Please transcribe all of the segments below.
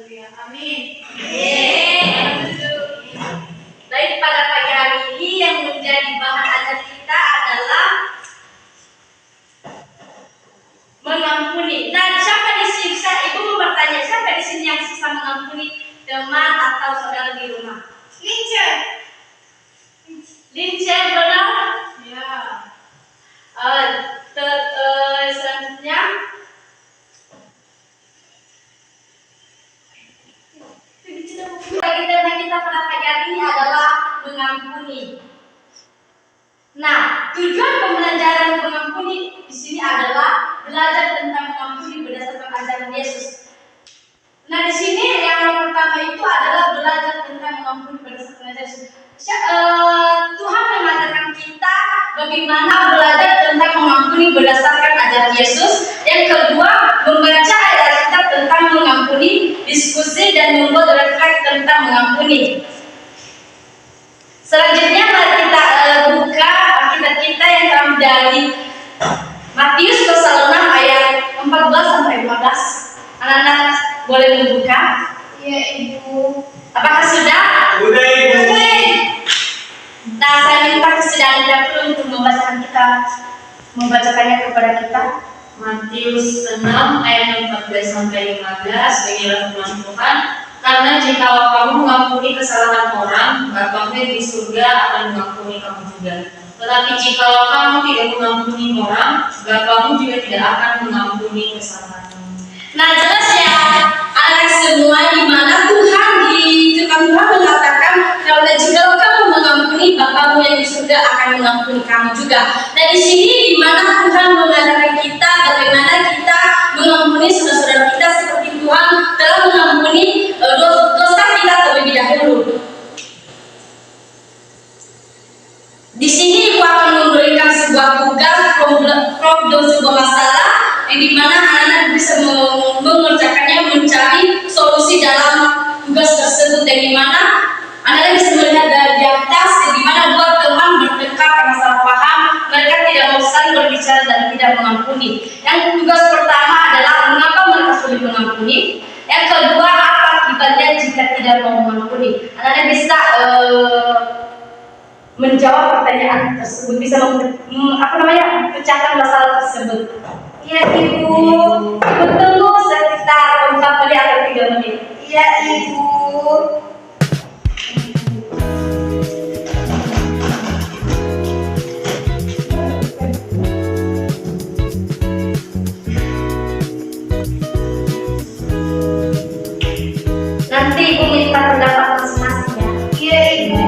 Amin. Baik, pada pagi hari ini yang menjadi bahan ajar kita adalah mengampuni. Nah, siapa di sini? Ibu mau bertanya, siapa di sini yang susah mengampuni teman atau saudara di rumah? Lincah, benar? Ya. Selanjutnya, tema kita pada pagi hari ini adalah mengampuni. Nah, tujuan pembelajaran mengampuni di sini adalah belajar tentang mengampuni berdasarkan ajaran Yesus. Nah, di sini yang pertama itu adalah belajar tentang mengampuni berdasarkan ajaran Yesus. Tuhan mengajarkan kita bagaimana belajar tentang mengampuni berdasarkan ajaran Yesus. Yang kedua, membaca ayat Alkitab tentang mengampuni, diskusi dan membuat refleks tentang mengampuni. Selanjutnya mari kita buka Alkitab kita yang terambil dari Matius pasal 6 ayat 14 sampai 15. Anak-anak boleh membuka? Iya, Ibu. Apakah sudah? Sudah, Ibu. Nah, saya minta kesediaan dapur untuk membacakannya kepada kita. Matius 6 ayat 14 sampai 15. Beginilah firman Tuhan. Karena jikalau kamu mengampuni kesalahan orang, Bapamu yang di surga akan mengampuni kamu juga. Tetapi jikalau kamu tidak mengampuni orang, Bapamu juga tidak akan mengampuni kesalahanmu. Nah, jelas ya, anak semua, di mana Tuhan di firman Tuhan mengatakan kalau jikalau kamu mengampuni, Bapamu yang di surga akan mengampuni kamu juga. Nah, di sini di mana Tuhan mengajarkan kita bagaimana kita mengampuni saudara-saudara kita seperti Tuhan telah mengampuni dosa kita terlebih dahulu. Di sini Ibu akan memberikan sebuah tugas, problem sebuah masalah yang dimana anak-anak bisa mengerjakannya, mencari solusi dalam tugas tersebut, yang dimana anak-anak bisa melihat dari di atas, yang dimana dua teman bertengkar karena salah paham, mereka tidak mau saling berbicara dan tidak mengampuni. Yang tugas pertama adalah mengapa mereka sulit mengampuni. Yang kedua, apa akibatnya jika tidak mau mengampuni. Anak-anak bisa menjawab pertanyaan tersebut, bisa pecahkan masalah tersebut. Iya, Ibu. Ibu tunggu sekitar 4 menit atau 3 menit. Iya, Ibu. Nanti Ibu minta pendapat masing-masing ya. Iya, Ibu.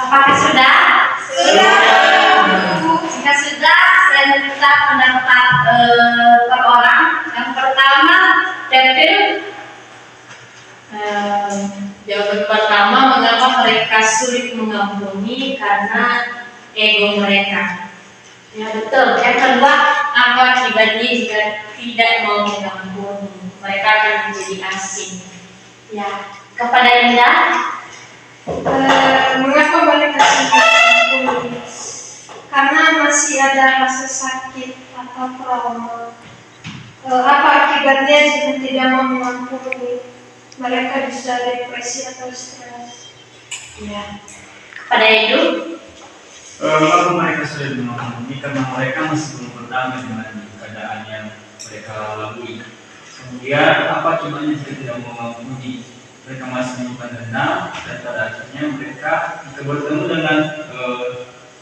Apakah sudah? Sudah. Jika sudah, saya minta pendapat per orang. Yang pertama, David. Jawaban pertama, mengapa mereka sulit mengampuni? Karena ego mereka. Ya betul. Yang kedua, apa akibatnya jika tidak mau mengampuni? Mereka akan menjadi asing. Ya, kepada Linda. Mengapa mereka tidak mengampuni? Karena masih ada rasa sakit atau trauma. Apa akibatnya jika tidak mau mengampuni? Mereka bisa depresi atau stres. Ya, kepada Edu. Mengapa mereka sudah mengampuni? Karena mereka masih belum berdamai dengan keadaan yang mereka lalui. Kemudian apa akibatnya jika tidak mengampuni? Mereka masih menyimpan dendam dan pada akhirnya mereka jika bertemu dengan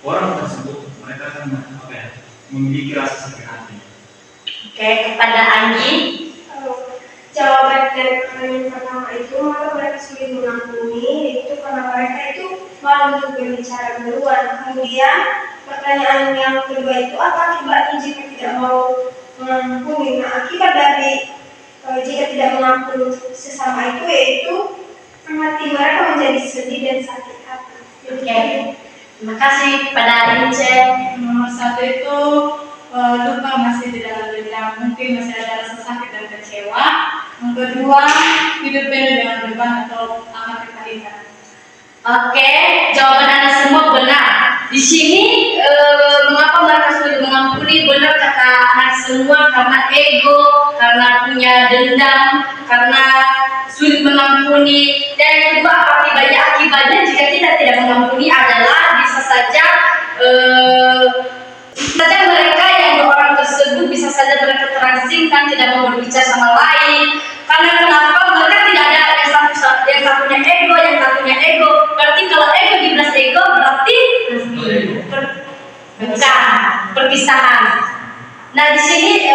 orang tersebut mereka akan memiliki rasa sakit hati. Oke, kepada Anggi. Jawaban dari pertanyaan pertama itu, maka mereka sulit mengampuni itu karena mereka itu malu untuk berbicara duluan. Kemudian pertanyaan yang kedua itu, apa akibatnya jika tidak mau mengampuni? Nah, akibat dari jika tidak mengampuni sesama itu yaitu hati mereka menjadi sedih dan sakit hati. Oke, terima kasih kepada Lince. Nomor 1 itu luka masih di dalam dendam, mungkin masih ada rasa sakit dan kecewa. Yang kedua, hidup penuh dengan beban atau akan kepahitan. Oke, jawaban Anda semua benar. Di sini mengapa mereka sulit mengampuni? Benar kata anak semua, karena ego, karena punya dendam, karena sulit mengampuni. Dan yang kedua, akibatnya jika kita tidak mengampuni adalah bisa saja mereka yang orang tersebut bisa saja mereka terasingkan, tidak mau berbicara sama lain. Karena kenapa? Mereka tidak ada yang satunya ego, yang satunya ego. Berarti kalau ego dibelas ego berarti perpisahan. Nah di sini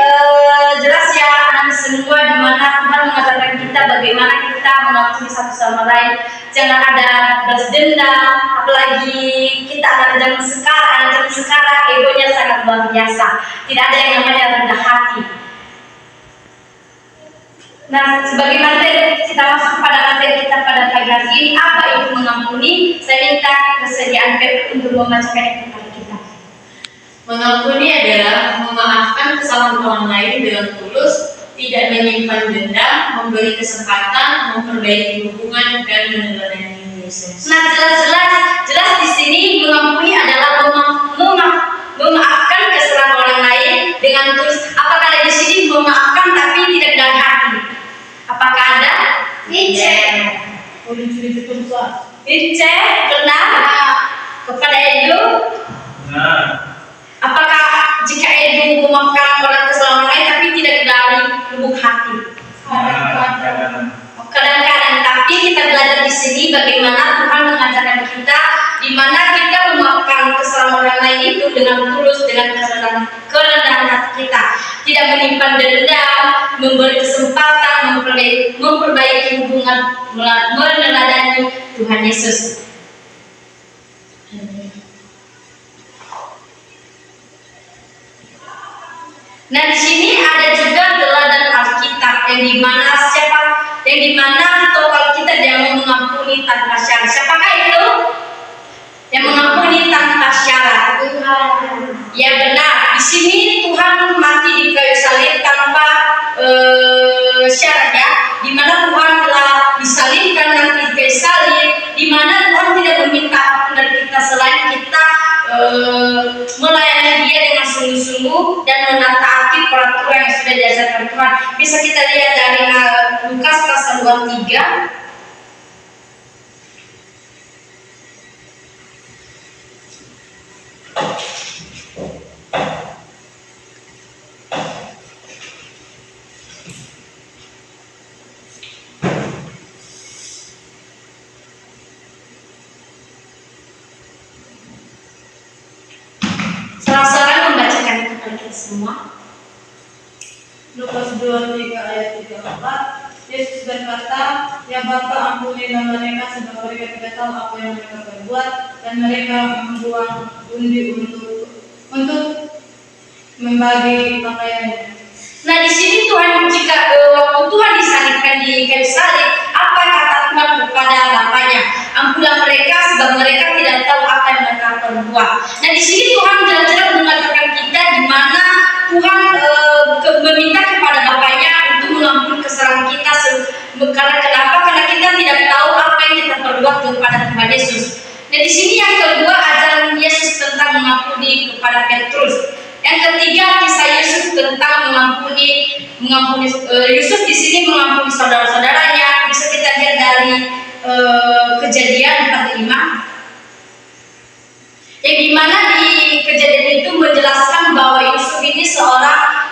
jelas ya anak semua di mana Tuhan mengajarkan kita bagaimana kita mengampuni satu sama lain. Jangan ada balas dendam, apalagi kita anak zaman sekarang egonya sangat luar biasa. Tidak ada yang namanya rendah hati. Nah, sebagai materi kita masuk pada materi kita pada pagi hari ini, apa itu mengampuni? Saya minta kesediaan Pep untuk membacakan itu kepada kita. Mengampuni adalah memaafkan kesalahan orang lain dengan tulus, tidak menyimpan dendam, memberi kesempatan, memperbaiki hubungan dan meneladani Yesus. Nah, jelas di sini mengampuni adalah memaafkan kesalahan orang lain dengan tulus. Apakah ada di sini memaafkan tapi tidak dari hati? Apakah ada? Ice. Ice, benar. Kepada Edu. Nah, Apakah jika Edu memaafkan orang kesalahan lain tapi tidak dari lubuk hati? Kadang-kadang, tapi kita belajar di sini bagaimana Tuhan mengajarkan kita, di mana kita memaafkan kesalahan orang lain itu dengan tulus, dengan kerendahan hati kita, tidak menyimpan dendam, memberi kesempatan, memperbaiki hubungan, meneladani Tuhan Yesus. Nah di sini ada juga teladan Alkitab yang dimana tokoh kita dia mau mengampuni tanpa syarat. Siapakah itu? Yang mengampuni tanpa syarat. Ya benar. Di sini Tuhan mati di kayu salib tanpa syarat ya. Dimana Tuhan telah disalibkan nanti di kayu salib. Dimana Tuhan tidak meminta apapun dari kita selain kita melayani Dia dengan sungguh-sungguh dan menaati peraturan yang sudah diajarkan Tuhan. Bisa kita lihat dari Lukas pasal 23. Salah membacakan kepada kita semua. Lukas 23 ayat 34. Yesus berkata, "Ya Bapa, ampunilah mereka sebab mereka tidak tahu apa yang mereka perbuat." Dan mereka membuang undi untuk membagi pakaiannya. Nah di sini Tuhan jika waktu Tuhan disalibkan di kayu salib, apa kata Tuhan kepada Bapaknya? Ampunilah mereka sebab mereka tidak tahu apa yang mereka perbuat. Nah di sini Tuhan jelas-jelas mengatakan Tuhan meminta kepada Bapaknya untuk mengampuni kesalahan kita. Karena kenapa? Karena kita tidak tahu apa yang kita perbuat kepada Tuhan Yesus. Dan di sini yang kedua, ajaran Yesus tentang mengampuni kepada Petrus. Yang ketiga, kisah Yesus tentang mengampuni Yesus di sini mengampuni saudara-saudaranya. Bisa kita lihat dari Kejadian 45. Yang dimana di kejadian itu menjelaskan bahwa Yusuf ini seorang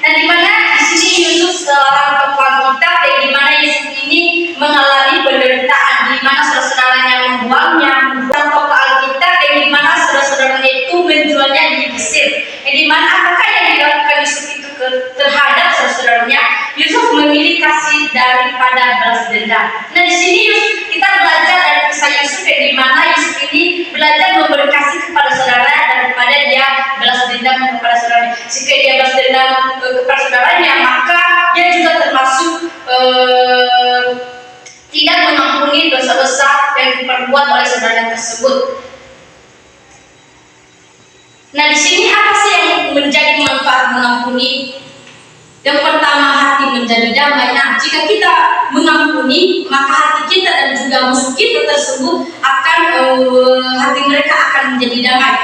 dan dimana di sini Yusuf seorang tokoh kitab, yang dimana Yusuf ini mengalami penderitaan, dimana saudara-saudaranya membuangnya, bukan tokoh Alkitab, yang dimana saudara-saudaranya itu menjualnya di Mesir. Yang dimana apakah yang dilakukan Yusuf itu terhadap saudara-saudaranya? Yusuf memilih kasih daripada balas dendam. Nah di sini kita belajar dari kisah Yusuf, yang dimana Yusuf ini belajar memberi kasih kepada saudara daripada dia balas dendam kepada saudaranya. Jika dia balas dendam kepada saudaranya, maka dia juga termasuk tidak mengampuni dosa-dosa yang diperbuat oleh saudara tersebut. Nah di sini apa sih yang menjadi manfaat mengampuni? Yang pertama, hati menjadi damai. Nah, jika kita mengampuni, maka hati kita dan juga musuh kita tersebut hati mereka akan menjadi damai.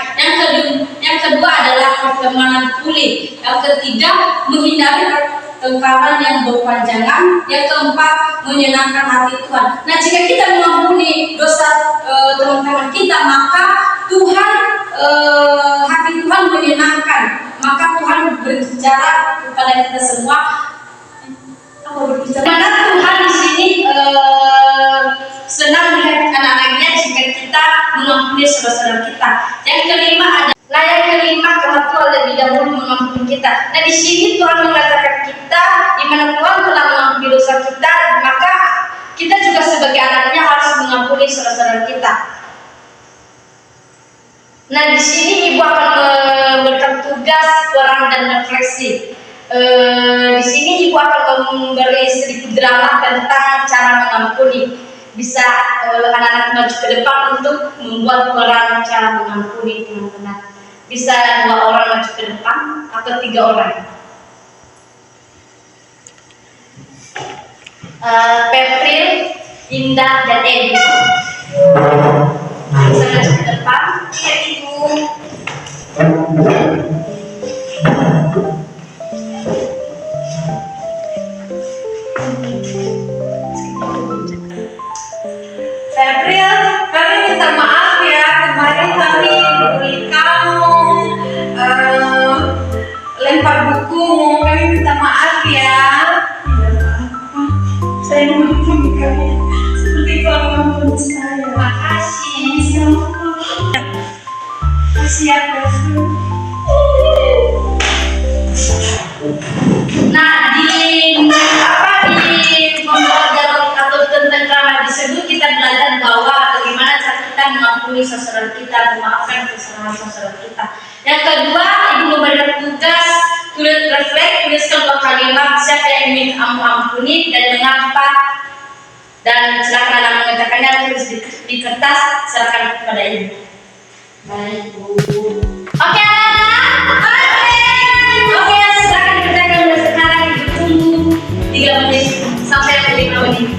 Yang kedua adalah pertemanan pulih. Yang ketiga, menghindari pertengkaran yang berpanjangan. Yang keempat, menyenangkan hati Tuhan. Nah, jika kita mengampuni dosa teman-teman kita, maka hati Tuhan menyenangkan. Maka Tuhan berbicara kepada kita semua. Karena Tuhan di sini senang melihat anak-anaknya jika kita mengampuni saudara-saudara kita. Yang kelima, Tuhan Tuhan lebih dahulu mengampuni kita. Nah di sini Tuhan mengatakan kita, di mana Tuhan telah mengampuni dosa kita, maka kita juga sebagai anaknya harus mengampuni saudara-saudara kita. Nah di sini ibu akan memberikan tugas peran dan refleksi. Di sini ibu akan memberi sedikit drama tentang cara mengampuni. Bisa anak-anak maju ke depan untuk membuat peran cara mengampuni teman-teman. Bisa 2 orang maju ke depan atau 3 orang. Petril, Indah, dan Edi. Bisa maju ke depan. Ya ibu. April, kami minta maaf ya, kemarin kami membeli kamu lempar buku, kami minta maaf ya. Saya mengampuni kami seperti kalau mengampuni saya. Makasih. Makasih ya, Nah di membuat dialog atau tentang drama disebut kita belajar bahwa bagaimana cara kita mengampuni saudara kita, memaafkan kesalahan saudara kita. Yang kedua, ibu memberikan tugas tuliskan 2 kalimat siapa yang ingin kamu ampuni dan mengapa, dan silakan anak mengerjakannya, tulis di kertas, silakan kepada ibu. Baik, Bu. Oke anak-anak, oke silakan dikerjakan mulai sekarang. Ibu tunggu 3 menit sampai 5 menit.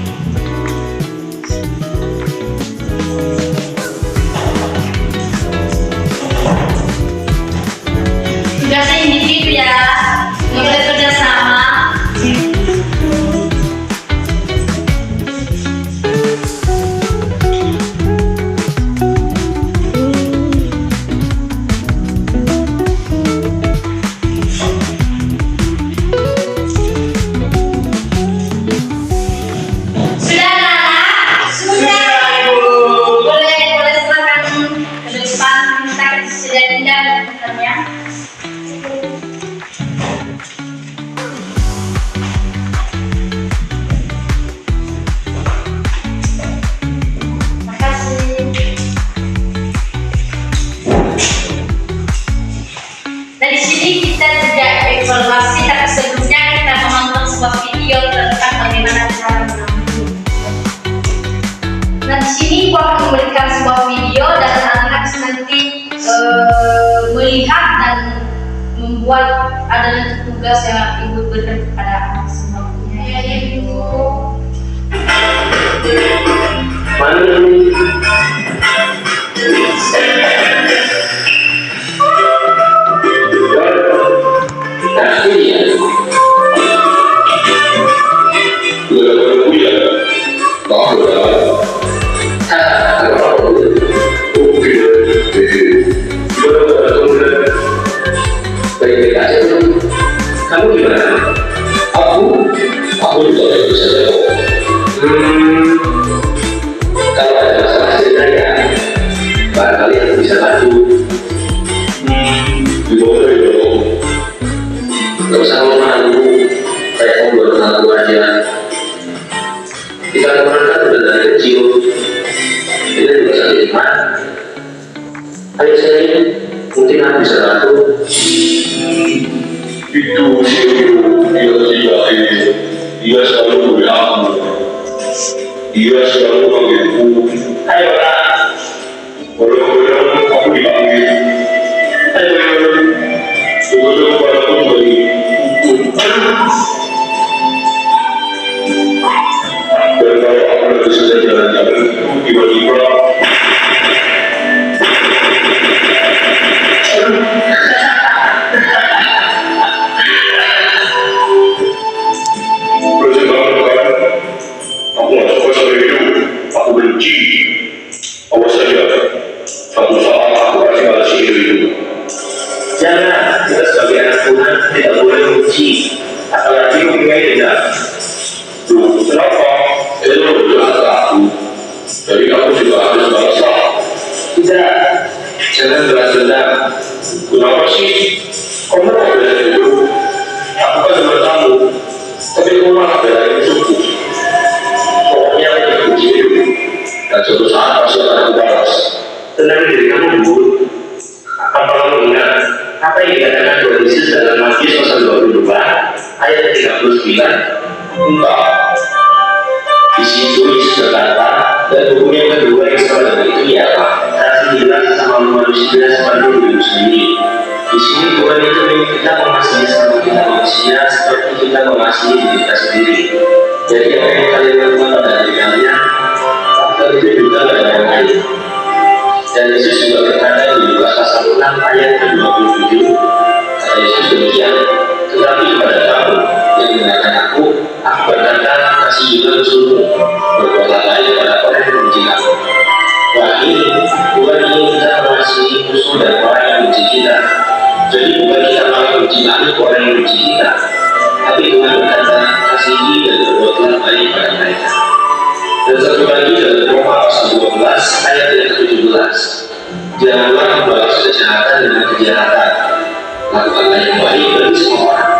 Tugasnya individu ya, nggak boleh kerja sama. Sudah anak-anak? Sudah. Boleh silakan ke depan, kita sudah pindah ya. Dan di sini kita juga evaluasi, tapi sebelumnya kita menonton sebuah video tentang bagaimana cara mengampuni. Nah di sini aku akan memberikan sebuah video dan anak-anak nanti melihat dan membuat adanya tugas yang ibu berikan kepada anak semua. Ya, Ibu. Kamu gimana? Aku juga baik saja kok. Kalau ada masalah cerita ya, barangkali aku bisa bantu. Boleh dong. Gak usah malu, kayak kamu baru kenal aku aja. Kita kemarin kan udah dari kecil. Ini juga sakit iman. Ayo saya, mungkin aku bisa bantu. Itu dia selalu berlaku, dia selalu panggilku, ayo nak, boleh aku dipanggil, ayo boleh padaku beri dan kalau aku lagi sedang jalan-jalan tiba-tiba aku gak suka sama itu, aku benci. Awas saja, suatu saat aku pasti balas itu. Jangan, kita sebagai anak Tuhan tidak boleh benci, apalagi mempunyai dendam. Tuh, kenapa? Itu berjalan ke aku, jadi aku juga harus balas. Tidak, jangan balas dendam. Kenapa sih? Kamu mau bela itu? Aku kan cuma tamu, tapi kamu malah belain musuhku. Pokoknya aku benci itu, dan suatu saat pasti akan aku balas. Tenang diri kamu dulu. Apa kamu ingat apa yang dikatakan Tuhan Yesus dalam Matius pasal 22 ayat 39? Entah. Di situ Yesus berkata, dan hukum yang kedua yang sama dengan itu ialah kasihlah sesama manusia seperti dirimu sendiri. Di sini Tuhan itu ingin kita mengasihi sama kita manusia seperti kita mengasihi diri kita sendiri. Jadi apa yang kalian lakukan pada diri kalian, lakukan itu juga pada orang lain. Dan Yesus juga berkata di Lukas pasal 6 ayat ke-27, kata Yesus demikian, tetapi kepada kamu yang mendengarkan aku berkata, kasihilah musuhmu, berbuatlah baik kepada orang yang membenci kamu. Wah, ini Tuhan ingin kita mengasihi musuh dan orang yang membenci kita. Jadi bukan kita malah benci lagi orang yang benci kita, tapi Tuhan berkata, kasihi dan berbuatlah baik pada mereka. Dan satu lagi dalam Roma pasal 12 ayat yang ke-17, janganlah membalas kejahatan dengan kejahatan, lakukanlah yang baik bagi semua orang.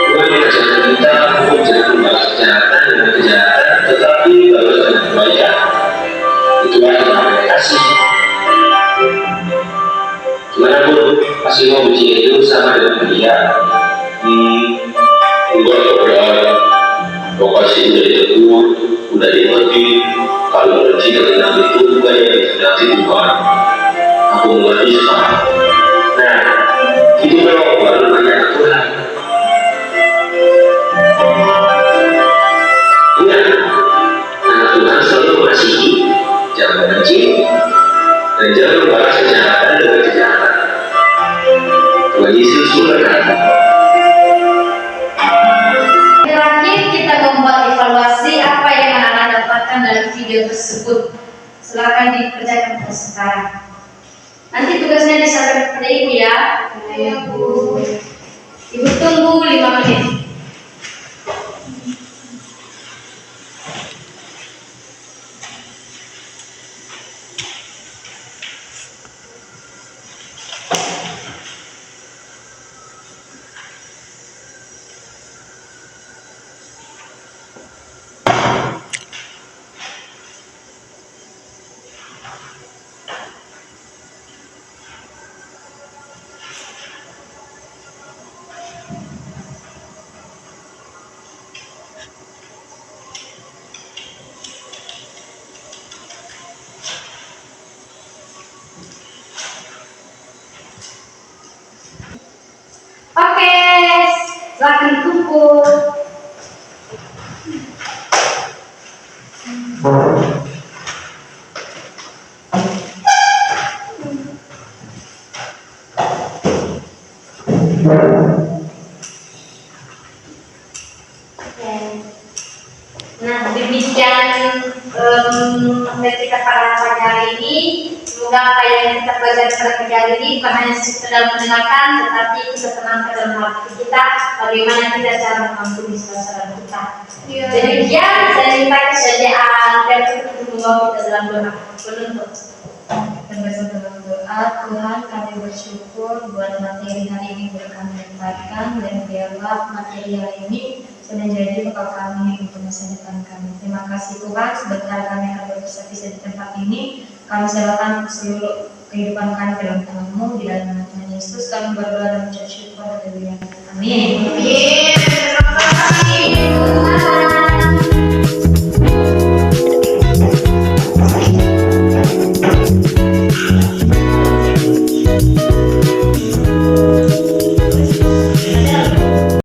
Tuhan mengajarkan kita untuk jangan membalas kejahatan dengan kejahatan, tetapi balas dengan kebaikan. Itulah yang namanya kasih. Gimana pun masih mau benci itu sama dengan dia. Enggak berat. Lokasi udah ditegur, udah dimengerti. Kalau benci dengan itu bukan yang dikehendaki Tuhan. Aku mengerti sekarang. Nah, itu memang baru banyak Tuhan. Ingat, anak Tuhan selalu mengasihi, jangan benci, dan jangan membalas kejahatan dengan kejahatan. Tuhan Yesus pun berkata. Terakhir kita membuat evaluasi apa yang anak-anak dapatkan dari video tersebut. Silakan dikerjakan mulai sekarang. Nanti tugasnya disampaikan kepada ibu ya. Ya, Bu. Ibu tunggu 5 menit. Silakan dikumpul. Nah, demikian materi kita pada pagi hari ini. Semoga apa yang kita pelajari pada pagi hari ini bukan hanya sekedar mendengarkan, tetapi kita tanamkan dalam hati kita bagaimana kita cara mengampuni saudara kita. Demikian saya minta kesediaan dan untuk membawa kita dalam doa penutup. Bersama dalam doa, Tuhan kami bersyukur buat materi hari ini boleh kami dapatkan, dan biarlah materi hari ini menjadi bekal kami untuk masa depan kami. Terima kasih Tuhan, sebentar kami akan berpisah-pisah di tempat ini. Kami serahkan seluruh kehidupan kami dalam tangan-Mu, di dalam nama Tuhan Yesus kami berdoa dan mengucap syukur. Haleluya. Amin.